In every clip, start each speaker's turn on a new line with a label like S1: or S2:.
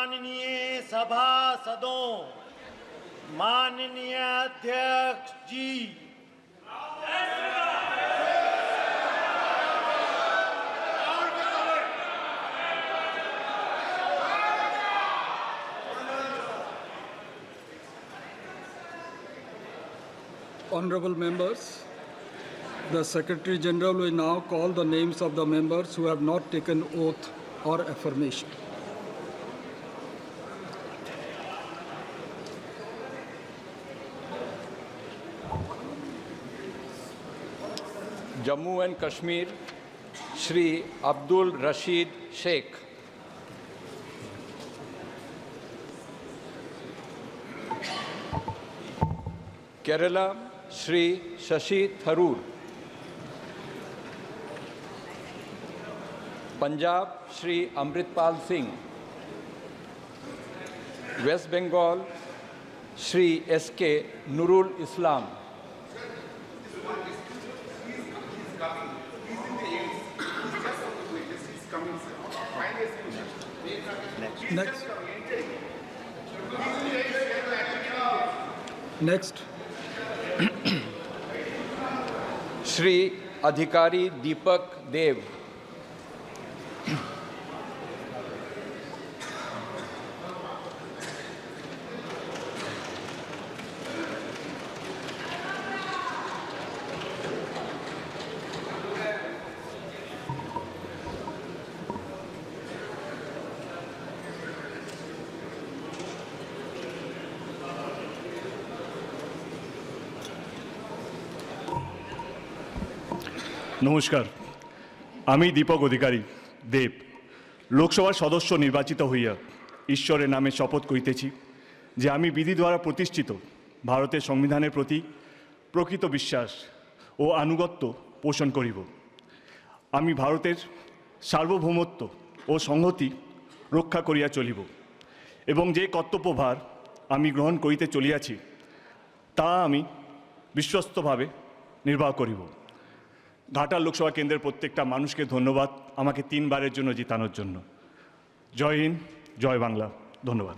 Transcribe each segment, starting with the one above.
S1: माननीय सभासदों, माननीय अध्यक्ष जी,
S2: Honorable members, the Secretary General will now call the names of the members who have not taken oath or affirmation.
S3: Jammu and Kashmir, Shri Abdul Rashid Sheikh. Kerala, Shri Shashi Tharoor. Punjab, Shri Amritpal Singh. West Bengal, Shri S.K. Nurul Islam.
S2: Next.
S3: Shri Adhikari Deepak Dev.
S4: নমস্কার, আমি দীপক অধিকারী দেব লোকসভার সদস্য নির্বাচিত হইয়া ঈশ্বরের নামে শপথ করিতেছি যে আমি বিধি দ্বারা প্রতিষ্ঠিত ভারতের সংবিধানের প্রতি প্রকৃত বিশ্বাস ও আনুগত্য পোষণ করিব। আমি ভারতের সার্বভৌমত্ব ও সংহতি রক্ষা করিয়া চলিব এবং যে কর্তব্যভার আমি গ্রহণ করিতে চলিয়াছি তা আমি বিশ্বস্তভাবে নির্বাহ করিব। ঘাটাল লোকসভা কেন্দ্রের প্রত্যেকটা মানুষকে ধন্যবাদ আমাকে 3 বারের জন্য জিতানোর জন্য। জয় হিন্দ, জয় বাংলা। ধন্যবাদ।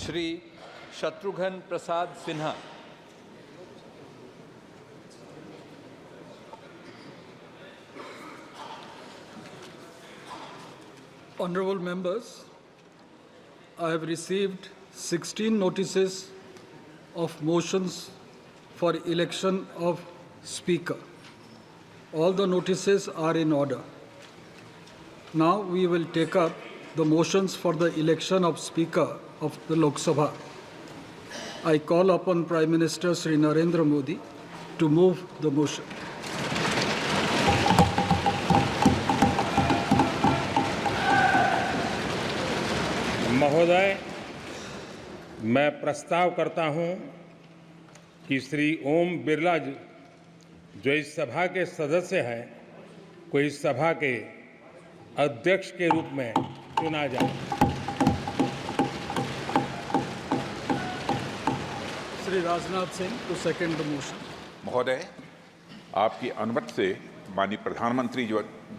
S3: Shri Shatrughan Prasad Sinha.
S2: Honorable members, I have received 16 notices of motions for election of Speaker. All the notices are in order. Now we will take up the motions for the election of Speaker of the Lok Sabha. I call upon Prime Minister Shri Narendra Modi to move the motion.
S5: महोदय, मैं प्रस्ताव करता हूं कि श्री ओम बिरला जी जो इस सभा के सदस्य हैं को इस सभा के अध्यक्ष के रूप में चुना जाए।
S2: Shri Rajnath Singh to second the motion.
S6: महोदय, आपकी अनुमति से माननीय प्रधानमंत्री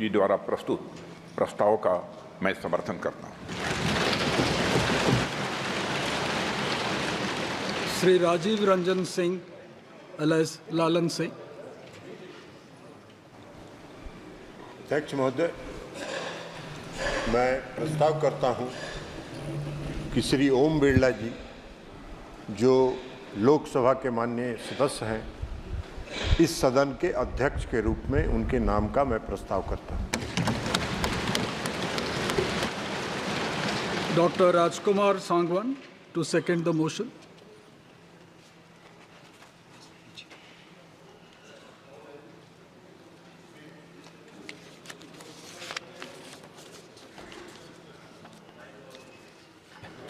S6: जी द्वारा प्रस्तुत प्रस्ताव का मैं समर्थन करता हूं।
S2: Shri Rajiv Ranjan Singh alias Lalan Singh.
S7: अध्यक्ष महोदय, मैं प्रस्ताव करता हूं कि श्री ओम बिरला जी जो लोकसभा के माननीय सदस्य हैं इस सदन के अध्यक्ष के रूप में उनके नाम का मैं प्रस्ताव करता हूं।
S2: Dr. Rajkumar Sangwan to second the motion.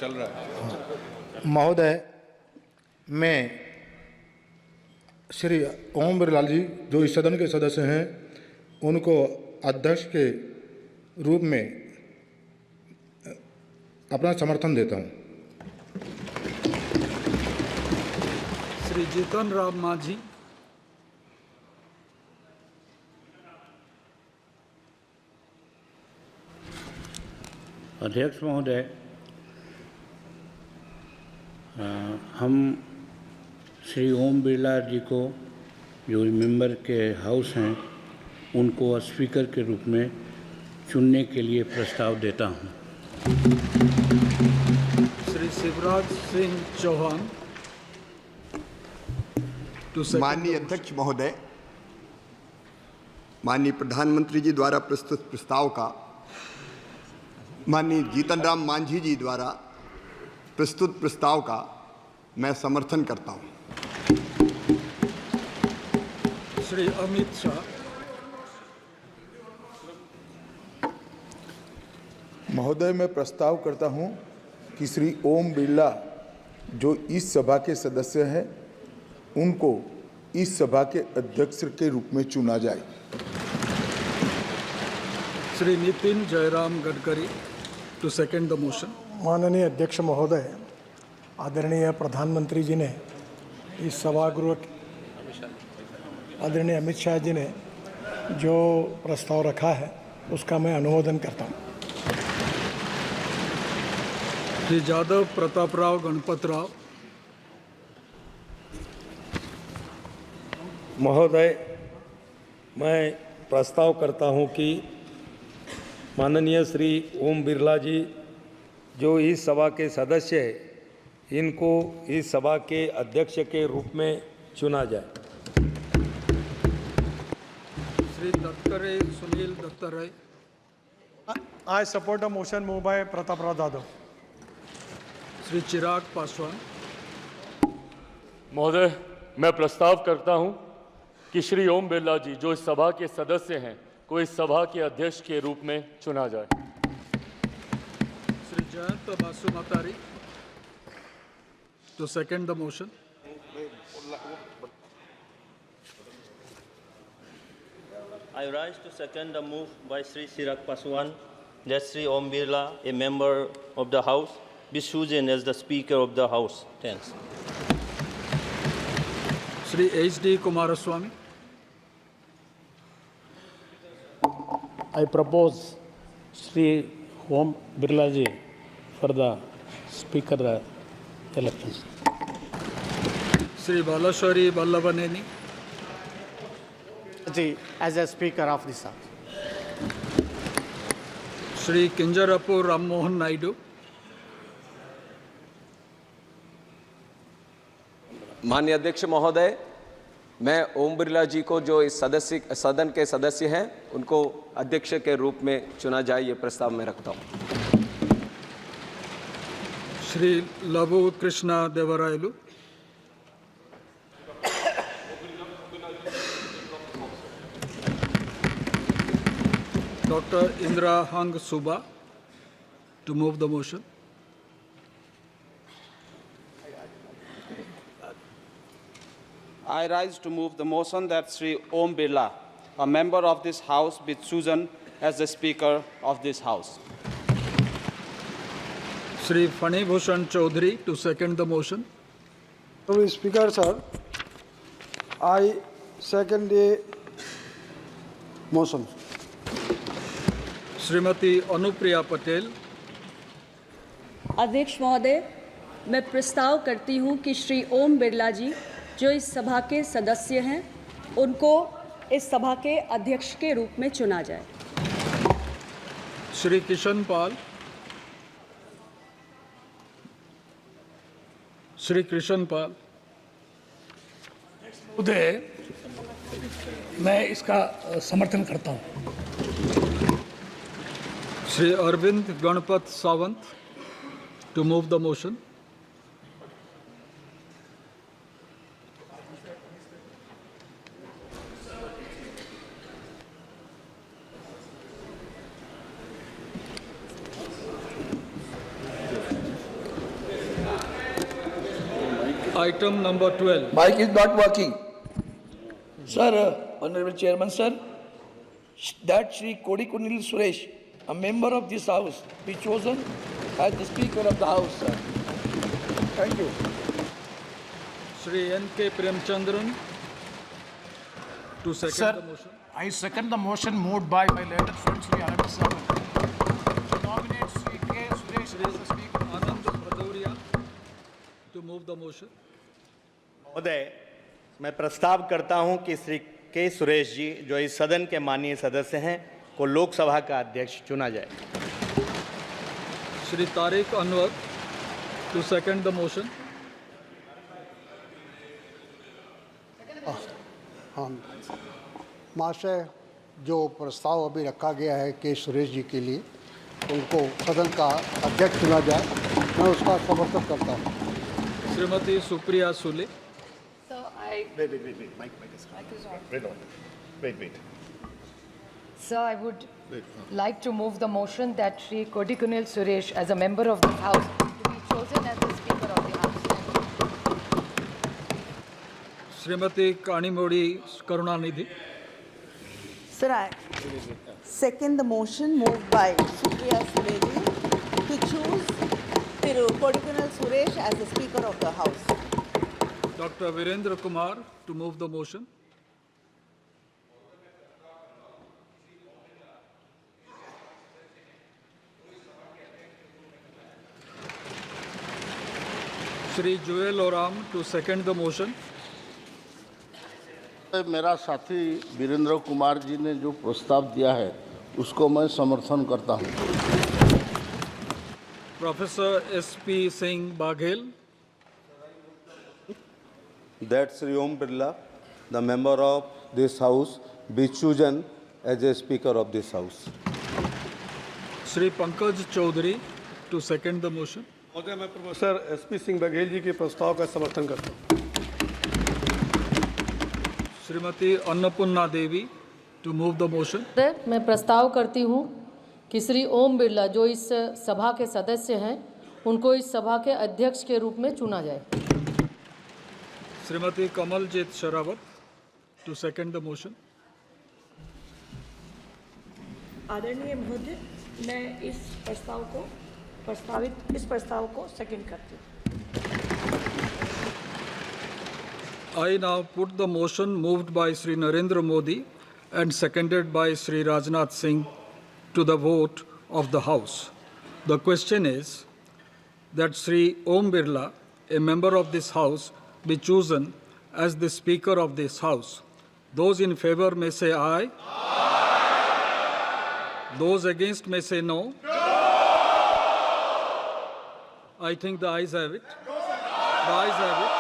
S3: चल रहा है।
S8: महोदय, मैं श्री ओम बिरला जी जो इस सदन के सदस्य हैं उनको अध्यक्ष के रूप में अपना समर्थन देता हूं।
S2: श्री जीतन राम मांझी।
S9: अध्यक्ष महोदय, हम श्री ओम बिरला जी को जो मेंबर के हाउस हैं उनको स्पीकर के रूप में चुनने के लिए प्रस्ताव देता हूं।
S2: श्री शिवराज सिंह चौहान।
S10: माननीय अध्यक्ष महोदय, माननीय प्रधानमंत्री जी द्वारा प्रस्तुत प्रस्ताव का माननीय जीतन राम मांझी जी द्वारा प्रस्तुत प्रस्ताव का मैं समर्थन करता हूं।
S2: श्री अमित शाह।
S11: महोदय, मैं प्रस्ताव करता हूं कि श्री ओम बिरला जो इस सभा के सदस्य हैं उनको इस सभा के अध्यक्ष के रूप में चुना जाए।
S2: Shri Nitin Jairam Gadkari to second the motion.
S12: माननीय अध्यक्ष महोदय, आदरणीय प्रधानमंत्री जी ने इस सभागृह, आदरणीय अमित शाह जी ने जो प्रस्ताव रखा है उसका मैं अनुमोदन करता हूँ।
S2: श्री जादव प्रताप राव गणपत राव।
S13: महोदय, मैं प्रस्ताव करता हूं कि माननीय श्री ओम बिरला जी जो इस सभा के सदस्य हैं इनको इस सभा के अध्यक्ष के रूप में चुना जाए।
S2: श्री दत्तरे Sunil Dattaray.
S12: I support a motion move by Pratap Rao Jadhav.
S2: Shri Chirag Paswan.
S14: महोदय, मैं प्रस्ताव करता हूं कि श्री ओम बिरला जी जो इस सभा के सदस्य हैं को इस सभा के अध्यक्ष के रूप में चुना जाए।
S2: Shri Jayant Basumatary to second the motion.
S15: I rise to second the move by Sri Chirag Paswan that Sri Om Birla, a member of the House, be chosen as the Speaker of the House. Thanks.
S2: Shri H.D. Kumaraswamy.
S16: I propose Sri Om Birla ji for the Speaker elections.
S2: Shri Balashwari Ballavaneni
S17: ji as a Speaker of this House.
S2: Shri Kinjarapu Ram Mohan Naidu.
S18: माननीय अध्यक्ष महोदय, मैं ओम बिरला जी को जो इस सदन के सदस्य हैं उनको अध्यक्ष के रूप में चुना जाए ये प्रस्ताव मैं रखता हूं।
S2: Shri Lavu Krishna Devarayalu. Doctor Indira Hang Subba to move the motion.
S19: I rise to move the motion that Sri Om Birla, a member of this House, be chosen as the Speaker of this House.
S2: Shri Fani Bhushan Chaudhary to second the motion.
S12: Speaker sir, I second the motion.
S2: Shrimati Anupriya Patel.
S20: अध्यक्ष महोदय, मैं प्रस्ताव करती हूं कि श्री ओम बिरला जी जो इस सभा के सदस्य हैं उनको इस सभा के अध्यक्ष के रूप में चुना जाए।
S2: श्री किशन पाल। श्री कृष्ण पाल।
S16: महोदय, मैं इसका समर्थन करता हूं।
S2: Shri Arvind Ganpat Sawant to move the motion. Item number 12.
S21: Mic is not working. Sir, Honorable Chairman, sir,
S16: that Shri Kodikunil Suresh, a member of this House, be chosen as the Speaker of the House, sir. Thank you.
S2: Shri N.K. Premchandran to second
S16: Sir,
S2: the motion.
S16: I second the motion moved by my learned friend Shri Anand Saban. To nominate Shri K. Suresh as the Speaker.
S2: Anand Bhadauria to move the motion.
S1: महोदय, मैं प्रस्ताव करता हूं कि श्री के सुरेश जी, जो इस सदन के माननीय सदस्य हैं, को लोकसभा का अध्यक्ष चुना जाए।
S2: Shri Tariq Anwar to second the motion.
S17: हाँ महाशय, जो प्रस्ताव अभी रखा गया है के सुरेश जी के लिए, उनको सदन का अध्यक्ष चुना जाए, मैं उसका समर्थन करता हूँ।
S2: Srimati Supriya Sule.
S21: So I
S7: Wait.
S21: So I would like to move the motion that Shri Kodikunil Suresh, as a member of this House, to be chosen as the Speaker of the House.
S2: Srimati Kanimodi Karunanidhi.
S22: Sir, I second the motion moved by Supriya Suleji to choose Kodikunil Suresh as the Speaker of the House.
S2: Dr. Virendra Kumar to move the motion. Shri Joel Oram to second the motion.
S23: मेरा साथी वीरेंद्र कुमार जी ने जो प्रस्ताव दिया है उसको मैं समर्थन करता हूं।
S2: Professor S.P. Singh Baghel.
S24: That Shri Om Birla, the member of this House, be chosen as a Speaker of this House.
S2: Shri Pankaj Chaudhary to second the motion.
S25: महोदय, मैं प्रोफेसर एसपी सिंह बघेल जी के प्रस्ताव का समर्थन करता हूँ।
S2: Srimati Annapurna Devi to move the motion.
S21: मैं प्रस्ताव करती हूँ कि श्री ओम बिरला, जो इस सभा के सदस्य हैं, उनको इस सभा के अध्यक्ष के रूप में चुना जाए।
S2: Srimati Kamaljeet Sharawat to second the motion.
S16: आदरणीय महोदय, मैं इस प्रस्ताव को सेकंड करती हूँ।
S2: I now put the motion moved by Shri Narendra Modi and seconded by Shri Rajnath Singh to the vote of the House. The question is that Shri Om Birla, a member of this House, be chosen as the Speaker of this House. Those in favor may say aye. Aye. Those against may say no. No. I think the ayes have it. The ayes have it.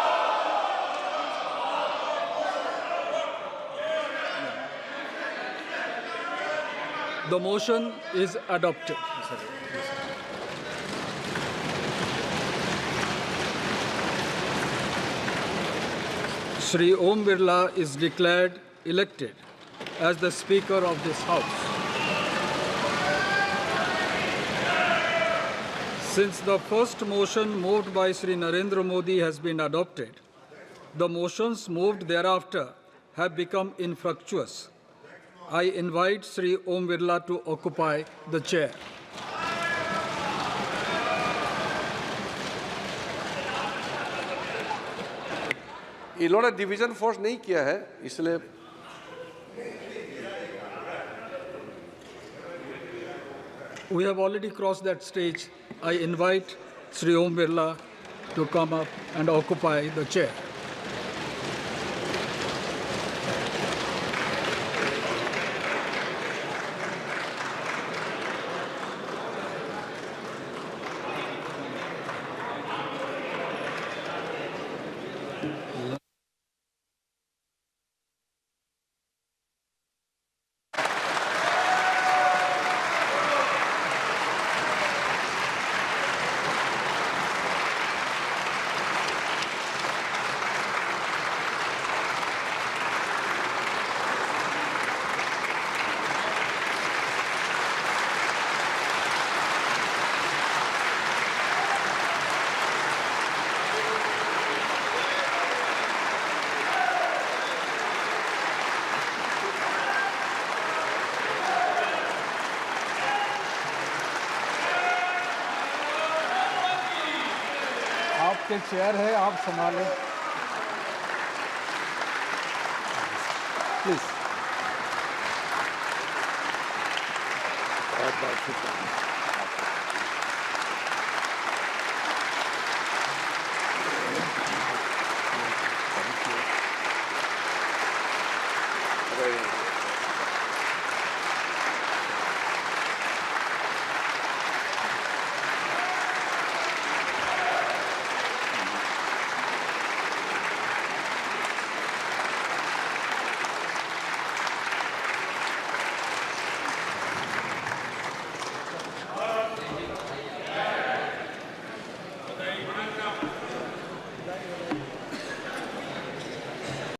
S2: The motion is adopted. Shri Om Birla is declared elected as the Speaker of this House. Since the first motion moved by Shri Narendra Modi has been adopted, the motions moved thereafter have become infructuous. I invite Shri Om Birla to occupy the chair.
S26: इन्होंने division force नहीं किया है, इसलिए
S2: We have already crossed that stage. I invite Shri Om Birla to come up and occupy the chair. आपके chair है, आप संभालें please.
S13: बहुत बहुत शुक्रिया।